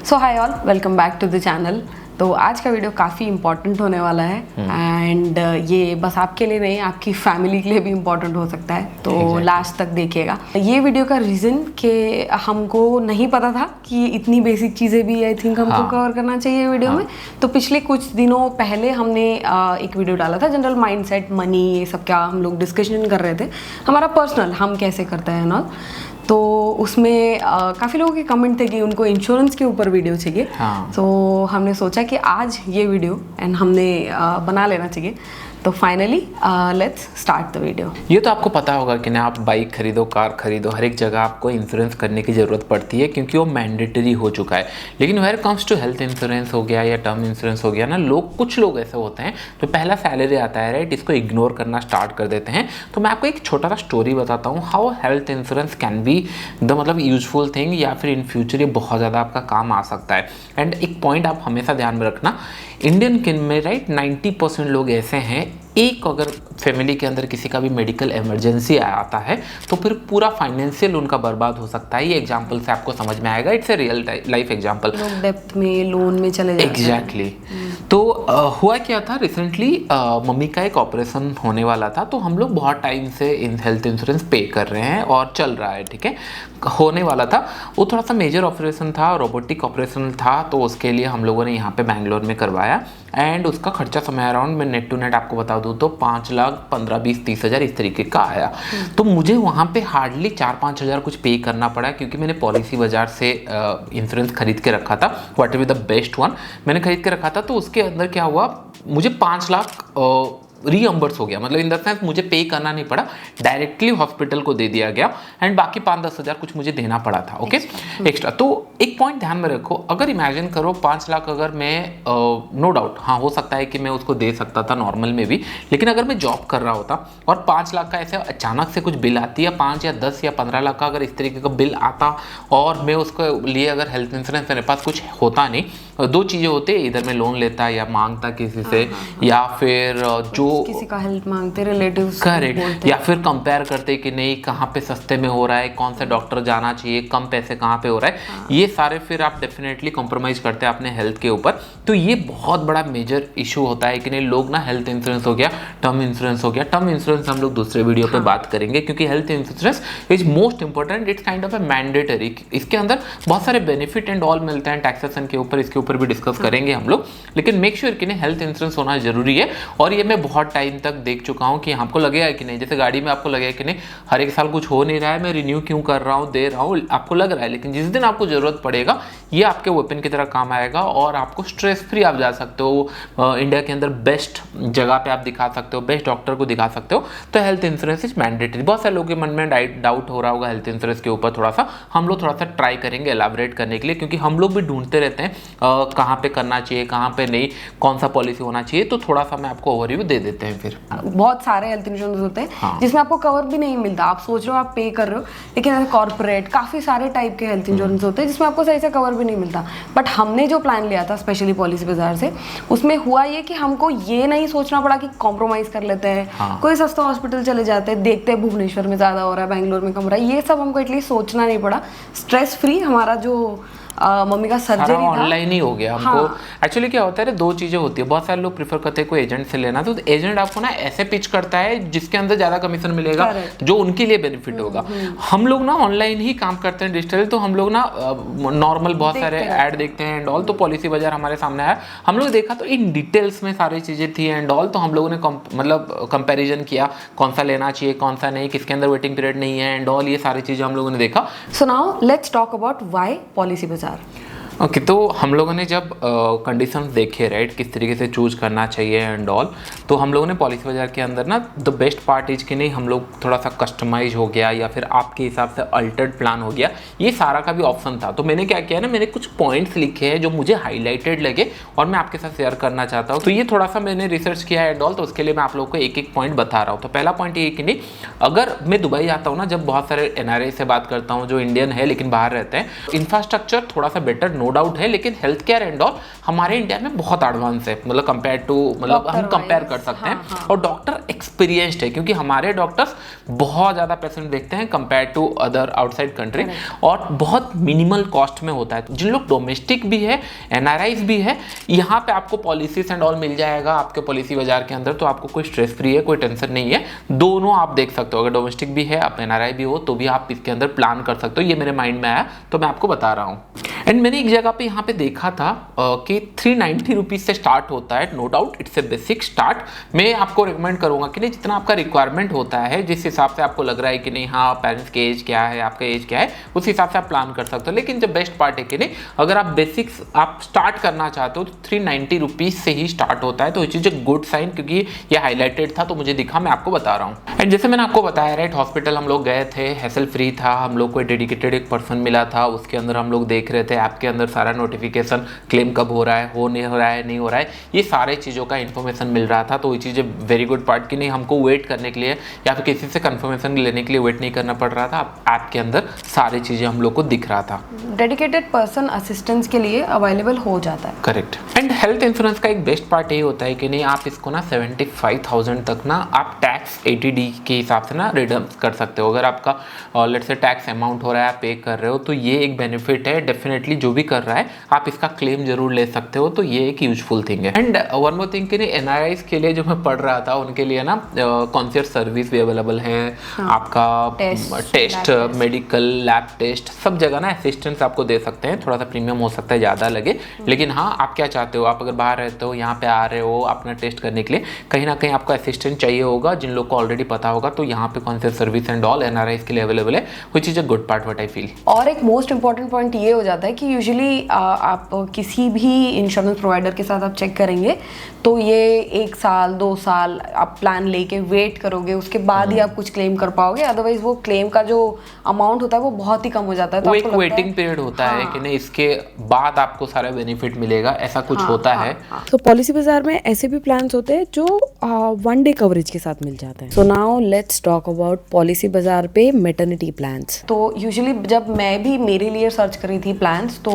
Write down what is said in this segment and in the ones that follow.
So hi all, welcome back to the channel. तो आज का वीडियो काफ़ी इंपॉर्टेंट होने वाला है एंड ये बस आपके लिए नहीं, आपकी फैमिली के लिए भी इंपॉर्टेंट हो सकता है। तो लास्ट तक देखिएगा। ये वीडियो का रीज़न कि हमको नहीं पता था कि इतनी बेसिक चीज़ें भी आई थिंक हमको कवर करना चाहिए वीडियो में। तो पिछले कुछ दिनों पहले हमने एक वीडियो डाला था, जनरल माइंडसेट, मनी, ये सब क्या हम लोग डिस्कशन कर रहे थे, हमारा पर्सनल हम कैसे करते हैं ना। तो उसमें काफ़ी लोगों के कमेंट थे कि उनको इंश्योरेंस के ऊपर वीडियो चाहिए। तो हमने सोचा कि आज ये वीडियो एंड हमने बना लेना चाहिए। तो finally let's start the video. ये तो आपको पता होगा कि ना, आप बाइक खरीदो, कार खरीदो, हर एक जगह आपको इंश्योरेंस करने की ज़रूरत पड़ती है क्योंकि वो मैंडेटरी हो चुका है। लेकिन where comes to health insurance हो गया या टर्म इंश्योरेंस हो गया ना, कुछ लोग ऐसे होते हैं जो पहला सैलरी आता है राइट, इसको इग्नोर करना स्टार्ट कर देते हैं। तो मैं आपको एक छोटा सा स्टोरी बताता हूँ, how health insurance can be the मतलब यूजफुल थिंग, या फिर इन फ्यूचर ये बहुत ज़्यादा आपका काम आ सकता है। एंड एक पॉइंट आप हमेशा ध्यान में रखना, इंडियन किन में राइट 90% लोग ऐसे हैं, एक अगर फैमिली के अंदर किसी का भी मेडिकल इमरजेंसी आता है तो फिर पूरा फाइनेंशियल उनका बर्बाद हो सकता है। ये एग्जांपल से आपको समझ में आएगा, it's a real life example. लोग डेप्थ में, लोन में चले जाते हैं। एग्जैक्टली। तो हुआ क्या था, रिसेंटली मम्मी का एक ऑपरेशन होने वाला था। तो हम लोग बहुत टाइम से हेल्थ इंश्योरेंस पे कर रहे हैं और चल रहा है, ठीक है, होने वाला था। वो थोड़ा सा मेजर ऑपरेशन था, रोबोटिक ऑपरेशन था। तो उसके लिए हम लोगों ने यहाँ पे बैंगलोर में करवाया एंड उसका खर्चा समय अराउंड, मैं नेट टू नेट आपको बता दूँ तो 5,15,20,30 हज़ार इस तरीके का आया। तो मुझे वहाँ पे हार्डली 4-5 हज़ार कुछ पे करना पड़ा क्योंकि मैंने पॉलिसी बाजार से इंश्योरेंस खरीद के रखा था, what ever the best one मैंने खरीद के रखा था। तो उसके अंदर क्या हुआ, मुझे 5 लाख रीअम्बर्स हो गया, मतलब इन द सेंस मुझे पे करना नहीं पड़ा, डायरेक्टली हॉस्पिटल को दे दिया गया एंड बाकी 5-10 हज़ार कुछ मुझे देना पड़ा था, ओके, एक्स्ट्रा। तो एक पॉइंट ध्यान में रखो, अगर इमेजिन करो 5 लाख अगर मैं नो डाउट हाँ हो सकता है कि मैं उसको दे सकता था नॉर्मल में भी, लेकिन अगर मैं जॉब कर रहा होता और 5 लाख का ऐसे अचानक से कुछ बिल आती है, 5 या 10 या 15 लाख का अगर इस तरीके का बिल आता और मैं उसको लिए अगर हेल्थ इंश्योरेंस मेरे पास कुछ होता नहीं, दो चीज़ें होती, इधर मैं लोन लेता या मांगता किसी से, या फिर जो किसी का हेल्प मांगते, रिलेटिव्स करेक्ट, या फिर कंपेयर करते कि नहीं कहाँ पे सस्ते में हो रहा है, कौन सा डॉक्टर जाना चाहिए, कम पैसे कहाँ पे हो रहा है, ये सारे फिर आप डेफिनेटली कॉम्प्रोमाइज़ करते हैं अपने हेल्थ के ऊपर। तो ये बहुत बड़ा मेजर इशू होता है कि नहीं, लोग ना हेल्थ इंश्योरेंस हो गया, टर्म इंश्योरेंस हो गया, टर्म इंश्योरेंस हम लोग दूसरे वीडियो पे बात करेंगे क्योंकि health insurance is most important, it's kind of A mandatory. इसके अंदर बहुत सारे बेनिफिट एंड ऑल मिलते हैं, टैक्सेशन के ऊपर, इसके ऊपर भी डिस्कस करेंगे हम लोग। लेकिन मेक श्योर कि नहीं हेल्थ इंश्योरेंस होना जरूरी है। और ये मैं बहुत टाइम तक देख चुका हूँ कि आपको लगेगा कि नहीं, जैसे गाड़ी में आपको लगेगा कि नहीं हर एक साल कुछ हो नहीं रहा है, मैं रिन्यू क्यों कर रहा हूँ, दे रहा हूँ, आपको लग रहा है, लेकिन जिस दिन आपको जरूरत पड़ेगा ये आपके वेपन की तरह काम आएगा और आपको स्ट्रेस फ्री आप जा सकते हो, इंडिया के अंदर बेस्ट जगह पे आप दिखा सकते हो, बेस्ट डॉक्टर को दिखा सकते हो। तो हेल्थ इंश्योरेंस इज मैंडेटरी। बहुत सारे लोगों के मन में डाउट हो रहा होगा हेल्थ इंश्योरेंस के ऊपर, थोड़ा सा हम लोग थोड़ा सा ट्राई करेंगे एलाबरेट करने के लिए, क्योंकि हम लोग भी ढूंढते रहते हैं कहाँ पे करना चाहिए, कहाँ पे नहीं, कौन सा पॉलिसी होना चाहिए। तो थोड़ा सा मैं आपको ओवरव्यू दे देते हैं। फिर बहुत सारे हेल्थ इंश्योरेंस होते हैं जिसमें आपको कवर भी नहीं मिलता, आप सोच रहे हो आप पे कर रहे हो, लेकिन कॉर्पोरेट काफी सारे टाइप के हेल्थ इंश्योरेंस होते हैं जिसमें आपको सही से कवर भी नहीं मिलता। बट हमने जो प्लान लिया था स्पेशली पॉलिसी बाजार से, उसमें हुआ ये कि हमको ये नहीं सोचना पड़ा कि कॉम्प्रोमाइज कर लेते हैं, कोई सस्ता हॉस्पिटल चले जाते हैं, देखते हैं भुवनेश्वर में ज्यादा हो रहा है, बैंगलोर में कम हो रहा है, ये सब हमको एटलीस्ट सोचना नहीं पड़ा। स्ट्रेस फ्री हमारा जो मम्मी का सर्जरी था ऑनलाइन ही हो गया हमको। एक्चुअली क्या होता है, दो चीजें होती है, बहुत सारे लोग प्रेफर करते हैं कोई एजेंट से लेना, तो एजेंट आपको ना ऐसे पिच करता है जिसके अंदर ज्यादा कमीशन मिलेगा, जो उनके लिए बेनिफिट होगा। हम लोग ना ऑनलाइन ही काम करते हैं, डिजिटल, तो हम लोग ना नॉर्मल बहुत सारे ऐड देखते हैं एंड ऑल। तो पॉलिसी बाजार हमारे सामने आया, हम लोग देखा तो इन डिटेल्स में सारी चीजें थी एंड ऑल। तो हम लोगों ने मतलब कंपेरिजन किया कौन सा लेना चाहिए, कौन सा नहीं, किसके अंदर वेटिंग पीरियड नहीं है एंड ऑल, ये सारी चीजें हम लोगों ने देखा। So now let's talk about why policy बाजार। ओके, तो हम लोगों ने जब कंडीशंस देखे राइट, किस तरीके से चूज करना चाहिए एंड ऑल, तो हम लोगों ने पॉलिसी बाजार के अंदर ना द बेस्ट पार्ट इज कि नहीं हम लोग थोड़ा सा कस्टमाइज हो गया या फिर आपके हिसाब से अल्टर्ड प्लान हो गया, ये सारा का भी ऑप्शन था। तो मैंने क्या किया ना, मैंने कुछ पॉइंट्स लिखे हैं जो मुझे हाईलाइटेड लगे और मैं आपके साथ शेयर करना चाहता हूँ। तो ये थोड़ा सा मैंने रिसर्च किया है एंड ऑल, तो उसके लिए मैं आप लोगों को एक एक पॉइंट बता रहा हूँ। तो पहला पॉइंट ये कि नहीं, अगर मैं दुबई आता हूँ ना, जब बहुत सारे NRI से बात करता हूँ जो इंडियन है लेकिन बाहर रहते हैं, इंफ्रास्ट्रक्चर थोड़ा सा बेटर नो नो डाउट है, लेकिन हेल्थ केयर एंड ऑल हमारे इंडिया में बहुत एडवांस है, मतलब कंपेयर टू, मतलब हम कंपेयर कर सकते हैं। और डॉक्टर एक्सपीरियंस्ड है, क्योंकि हमारे डॉक्टर्स बहुत ज़्यादा पेशेंट देखते हैं compare to other outside country, और बहुत मिनिमल कॉस्ट में होता है। जिन लोग डोमेस्टिक भी है, एनआरआईज भी है, यहाँ पे आपको पॉलिसीज एंड ऑल मिल जाएगा आपके पॉलिसी बाजार के अंदर, तो आपको कोई स्ट्रेस फ्री है, कोई टेंशन नहीं है। दोनों आप देख सकते हो, अगर डोमेस्टिक भी है, आप एनआरआई भी हो, तो भी आप इसके अंदर प्लान कर सकते हो। ये मेरे माइंड में आया तो मैं आपको बता रहा हूँ। एंड मैंने एक जगह पे यहाँ पे देखा था कि 390 रुपीज़ से स्टार्ट होता है। No doubt it's a basic start. मैं आपको रिकमेंड करूँगा कि नहीं, जितना आपका रिक्वायरमेंट होता है, जिस हिसाब से आपको लग रहा है कि नहीं हाँ पेरेंट्स की एज क्या है, आपका एज क्या है, उस हिसाब से आप प्लान कर सकते हो। लेकिन जब बेस्ट पार्ट है कि नहीं, अगर आप बेसिक्स आप स्टार्ट करना चाहते हो तो 390 रुपीज़ से ही स्टार्ट होता है। तो ये चीज़ गुड साइन, क्योंकि ये हाईलाइटेड था तो मुझे दिखा, मैं आपको बता रहा हूँ। एंड जैसे मैंने आपको बताया, राइट, हॉस्पिटल हम लोग गए थे, हैसल फ्री था, हम लोग को डेडिकेटेड एक पर्सन मिला था, उसके अंदर हम लोग देख रहे थे ऐप के अंदर सारा नोटिफिकेशन, क्लेम कब हो रहा है, हो नहीं हो रहा है, ये सारे चीज़ों का इन्फॉर्मेशन मिल रहा था। तो ये चीज़ें वेरी गुड पार्ट की नहीं, हमको वेट करने के लिए या फिर किसी से कंफर्मेशन लेने के लिए वेट नहीं करना पड़ रहा था। ऐप के अंदर सारी चीज़ें हम लोग को दिख रहा था। डेडिकेटेड पर्सन असिस्टेंस के लिए अवेलेबल हो जाता है। करेक्ट। एंड हेल्थ इंश्योरेंस का एक बेस्ट पार्ट ये होता है कि नहीं, आप इसको ना 75,000 तक ना आप टैक्स 80D के हिसाब से ना रिडम कर सकते हो। अगर आपका लेट्स से टैक्स अमाउंट हो रहा है, आप पे कर रहे हो, तो ये एक बेनिफिट है। डेफिनेटली जो भी कर रहा है आप इसका क्लेम जरूर ले सकते हो, तो ये एक यूजफुल थिंग है। एंड वन मोर थिंग कि नहीं, एनआरआईज के लिए जो मैं पढ़ रहा था, उनके लिए ना कॉन्शियस सर्विस भी अवेलेबल है। आपका टेस्ट, मेडिकल, लैब टेस्ट, सब जगह ना असिस्टेंस आपको दे सकते हैं। थोड़ा सा प्रीमियम हो सकता है, ज़्यादा लगे, लेकिन हाँ आप क्या चाहते हो, आप अगर बाहर रहते हो, यहाँ पे आ रहे हो अपना टेस्ट करने के लिए, कहीं ना कहीं आपको असिस्टेंट चाहिए होगा। जिन लोग को ऑलरेडी पता होगा, तो यहाँ पे conscious service and all NRIs के लिए अवेलेबल है, which is a good part what I feel. और एक मोस्ट इंपॉर्टेंट पॉइंट ये हो जाता है कि यूजुअली आप किसी भी इंश्योरेंस प्रोवाइडर के साथ आप चेक करेंगे तो ये 1 साल 2 साल आप प्लान लेके वेट करोगे, उसके बाद ही आप कुछ क्लेम कर पाओगे। अदरवाइज वो क्लेम का जो अमाउंट होता है वो बहुत ही कम हो जाता है। तो वो एक वेटिंग पीरियड होता है कि नहीं, इसके बाद आपको सारा बेनिफिट मिलेगा, ऐसा कुछ होता है। तो पॉलिसी बाजार में ऐसे भी प्लान्स होते हैं जो 1 डे कवरेज के साथ मिल जाते हैं। So now let's talk about policy बाजार पे मैटरनिटी प्लान्स। तो यूजुअली जब मैं भी मेरे लिए सर्च करी थी प्लान्स, तो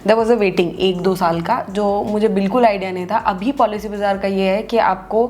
देयर वाज अ वेटिंग 1-2 साल का, जो मुझे बिल्कुल आइडिया नहीं था। अभी पॉलिसी बाजार का ये है कि आपको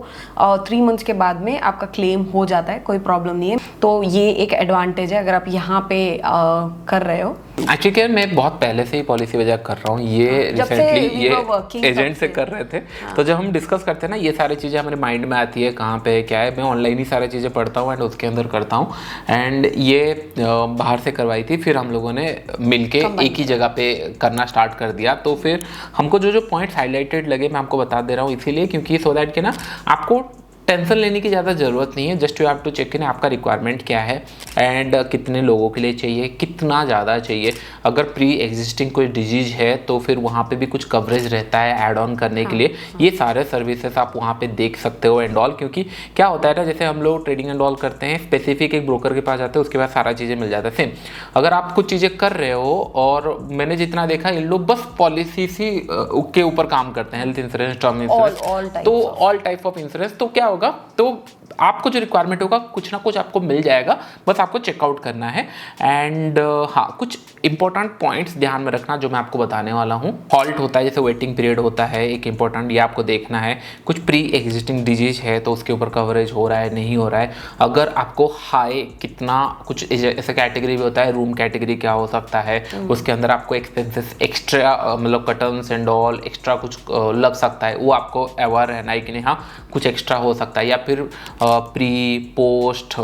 3 मंथ्स के बाद में आपका क्लेम हो जाता है, कोई प्रॉब्लम नहीं है। तो ये एक एडवांटेज है अगर आप यहाँ पे कर रहे हो। एक्चुअली क्या, मैं बहुत पहले से ही पॉलिसी बाजार कर रहा हूँ, ये रिसेंटली ये एजेंट से कर रहे थे। तो जब हम डिस्कस करते हैं ना, ये सारी चीज़ें हमारे माइंड में आती है, कहाँ पे क्या है। मैं ऑनलाइन ही सारी चीज़ें पढ़ता हूँ एंड उसके अंदर करता हूँ। एंड ये बाहर से करवाई थी, फिर हम लोगों ने मिलके एक ही जगह पे करना स्टार्ट कर दिया। तो फिर हमको जो जो पॉइंट्स हाईलाइटेड लगे मैं आपको बता दे रहा हूँ, इसीलिए क्योंकि सो दैट कि ना आपको टेंशन लेने की ज़्यादा ज़रूरत नहीं है। Just you have to check in आपका रिक्वायरमेंट क्या है एंड कितने लोगों के लिए चाहिए, कितना ज़्यादा चाहिए। अगर प्री एग्जिस्टिंग कोई डिजीज़ है तो फिर वहाँ पे भी कुछ कवरेज रहता है ऐड ऑन करने के लिए। ये सारे सर्विसेज आप वहाँ पे देख सकते हो एंड ऑल। क्योंकि क्या होता है ना, जैसे हम लोग ट्रेडिंग एंड ऑल करते हैं, स्पेसिफिक एक ब्रोकर के पास जाते हैं, उसके बाद सारा चीज़ें मिल जाता है। सेम अगर आप कुछ चीज़ें कर रहे हो, और मैंने जितना देखा इन लोग बस पॉलिसी ही के ऊपर काम करते हैं, हेल्थ इंश्योरेंस, टर्म इंश्योरेंस, तो ऑल टाइप ऑफ इंश्योरेंस। तो क्या होगा, तो आपको जो रिक्वायरमेंट होगा कुछ ना कुछ आपको मिल जाएगा, बस आपको चेकआउट करना है। एंड हाँ, कुछ इंपॉर्टेंट पॉइंट्स ध्यान में रखना जो मैं आपको बताने वाला हूँ। हॉल्ट होता है, जैसे वेटिंग पीरियड होता है एक इंपॉर्टेंट, ये आपको देखना है। कुछ प्री एग्जिस्टिंग डिजीज है तो उसके ऊपर कवरेज हो रहा है नहीं हो रहा है। अगर आपको हाई कितना कुछ ऐसे कैटेगरी भी होता है, रूम कैटेगरी क्या हो सकता है, उसके अंदर आपको एक्सपेंसेस एक्स्ट्रा, मतलब कर्टन्स एंड ऑल एक्स्ट्रा कुछ लग सकता है, वो आपको अवेयर रहना है कि नहीं हाँ कुछ एक्स्ट्रा हो सकता है। या फिर प्री पोस्ट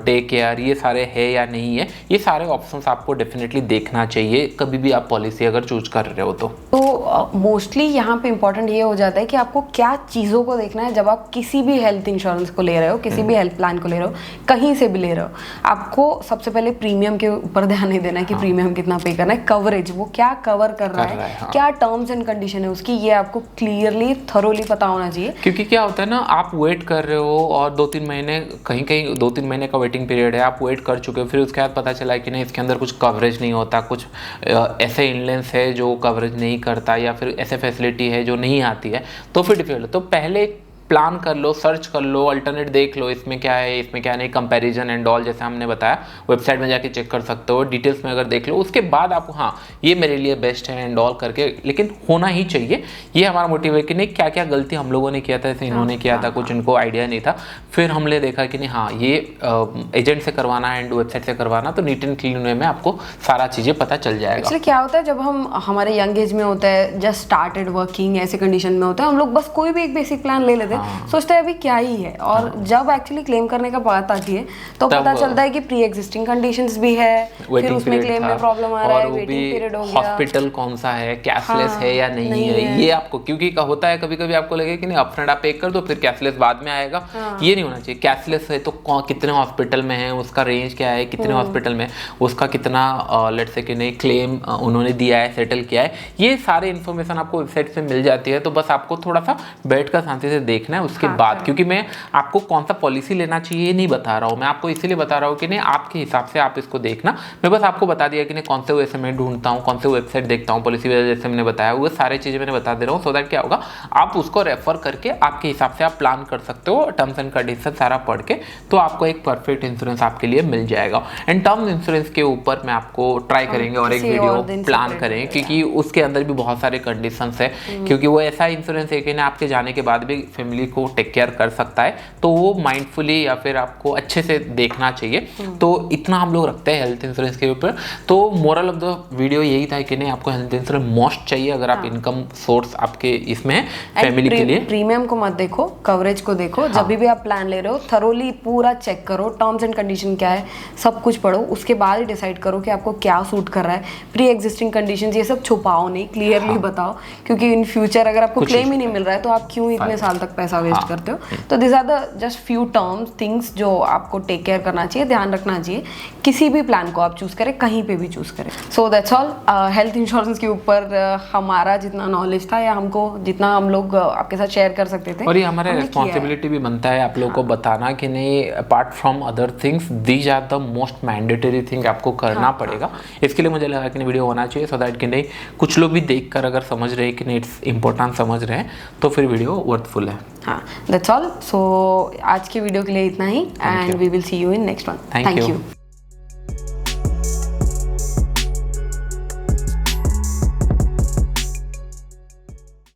डे केयर ये सारे है या नहीं है, ये सारे ऑप्शंस आपको डेफिनेटली देखना चाहिए कभी भी आप पॉलिसी अगर चूज कर रहे हो तो मोस्टली यहाँ पे इंपॉर्टेंट ये हो जाता है कि आपको क्या चीज़ों को देखना है जब आप किसी भी हेल्थ इंश्योरेंस को ले रहे हो, किसी भी हेल्थ प्लान को ले रहे हो, कहीं से भी ले रहे हो। आपको सबसे पहले प्रीमियम के ऊपर ध्यान नहीं देना है कि प्रीमियम कितना पे करना है, कवरेज वो क्या कवर कर रहा है, क्या टर्म्स एंड कंडीशन है उसकी, ये आपको क्लियरली थरोली पता होना चाहिए। क्योंकि क्या होता है ना, आप वेट कर रहे हो और 2-3 महीने, कहीं 2-3 महीने का वेटिंग पीरियड है, आप वेट कर चुके हो, फिर उसके बाद पता चला कि नहीं इसके अंदर कुछ कवरेज नहीं होता, कुछ ऐसे इनलेंस है जो कवरेज नहीं करता, या फिर ऐसे फैसिलिटी है जो नहीं आती है, तो फिर डिफिकल्ट। तो पहले प्लान कर लो, सर्च कर लो, अल्टरनेट देख लो, इसमें क्या है इसमें क्या नहीं, कंपैरिजन एंड ऑल जैसे हमने बताया, वेबसाइट में जाके चेक कर सकते हो, डिटेल्स में अगर देख लो, उसके बाद आपको हाँ ये मेरे लिए बेस्ट है एंड ऑल करके, लेकिन होना ही चाहिए। ये हमारा मोटिव है कि नहीं क्या क्या गलती हम लोगों ने किया था, जैसे इन्होंने किया था, कुछ इनको आइडिया नहीं था, फिर हमने देखा कि नहीं हाँ ये एजेंट से करवाना एंड वेबसाइट से करवाना, तो नीट एंड क्लीन वे में आपको सारा चीज़ें पता चल जाएगा। एक्चुअली क्या होता है जब हम हमारे यंग एज में होता है, जस्ट स्टार्टेड वर्किंग ऐसे कंडीशन में होता है, हम लोग बस कोई भी एक बेसिक प्लान ले लेते हैं, सोचते हैं अभी क्या ही है, और जब एक्चुअली क्लेम करने का बात आती है तो पता चलता है कि प्री एग्जिस्टिंग कंडीशंस भी है, फिर उसमें क्लेम में प्रॉब्लम आ रहा है, वेटिंग पीरियड हो गया, हॉस्पिटल कौन सा है, कैशलेस है या नहीं है, ये आपको क्योंकि होता है कभी कभी आपको लगे कि नहीं अपफ्रंट आप पे कर दो फिर कैशलेस बाद में आएगा, ये नहीं होना चाहिए। कैशलेस है तो कितने हॉस्पिटल में है, उसका रेंज क्या है, कितने हॉस्पिटल में, उसका कितना लेट्स से कि नहीं क्लेम उन्होंने दिया है, सेटल किया है, ये सारे इन्फॉर्मेशन आपको वेबसाइट से मिल जाती है। तो बस आपको थोड़ा सा बैठ कर शांति से देखना है उसके बाद, क्योंकि मैं आपको कौन सा पॉलिसी लेना चाहिए ये नहीं बता रहा हूँ, मैं आपको इसीलिए बता रहा हूँ कि नहीं आपके हिसाब से आप इसको देखना। मैं बस आपको बता दिया कि नहीं कौन से वैसे मैं ढूंढता हूँ, कौन से वेबसाइट देखता हूँ, पॉलिसी जैसे मैंने बताया वो सारी चीज़ें मैंने बता दे रहा हूँ, सो दैट क्या होगा आप उसको रेफर करके आपके हिसाब से आप प्लान कर सकते हो, टर्म्स एंड कंडीशन सारा पढ़ के, तो आपको एक परफेक्ट इंश्योरेंस आपके लिए मिल जाएगा। एंड टर्म इंश्योरेंस के ऊपर मैं आपको ट्राई करेंगे और एक वीडियो प्लान करें, क्योंकि उसके अंदर भी बहुत सारे कंडीशंस है, क्योंकि वो ऐसा इंश्योरेंस है कि ना आपके जाने के बाद भी फैमिली को टेक केयर कर सकता है, तो वो माइंडफुली या फिर आपको अच्छे से देखना चाहिए। तो इतना हम लोग रखते हैं हेल्थ इंश्योरेंस के ऊपर। तो मोरल ऑफ द वीडियो यही था कि नहीं आपको हेल्थ इंश्योरेंस मोस्ट चाहिए अगर आप इनकम सोर्स आपके इसमें है फैमिली के लिए। प्रीमियम को मत देखो, कवरेज को देखो। जब भी आप प्लान ले रहे हो थरोली पूरा चेक करो, टर्म्स एंड कंडीशन क्या है सब कुछ पढ़ो, उसके बाद ही डिसाइड करो कि आपको क्या सूट कर रहा है। प्री एग्जिस्टिंग कंडीशंस ये सब छुपाओ नहीं, क्लियरली बताओ, क्योंकि इन फ्यूचर अगर आपको क्लेम ही नहीं मिल रहा है तो आप क्यों इतने साल तक पैसा वेस्ट करते हो। तो this are the just few terms things जो आपको टेक केयर करना चाहिए, ध्यान रखना चाहिए किसी भी प्लान को आप चूज करें, कहीं पे भी चूज करें। So that's all. Health insurance के ऊपर हमारा जितना नॉलेज था या हमको जितना हम लोग आपके साथ शेयर कर सकते थे, और ये हमारा रिस्पॉन्सिबिलिटी भी बनता है आप लोगों को बताना कि नहीं apart from other things these are the most mandatory thing आपको करना पड़ेगा। इसके लिए मुझे लगा कि वीडियो होना चाहिए, सो दैट कि नहीं कुछ लोग भी देखकर अगर समझ रहे हैं कि नहीं इट्स इंपॉर्टेंट समझ रहे हैं तो फिर वीडियो वर्थफुल है। हाँ, दैट्स ऑल। सो आज की वीडियो के लिए इतना ही, and we will see you in next one. Thank you.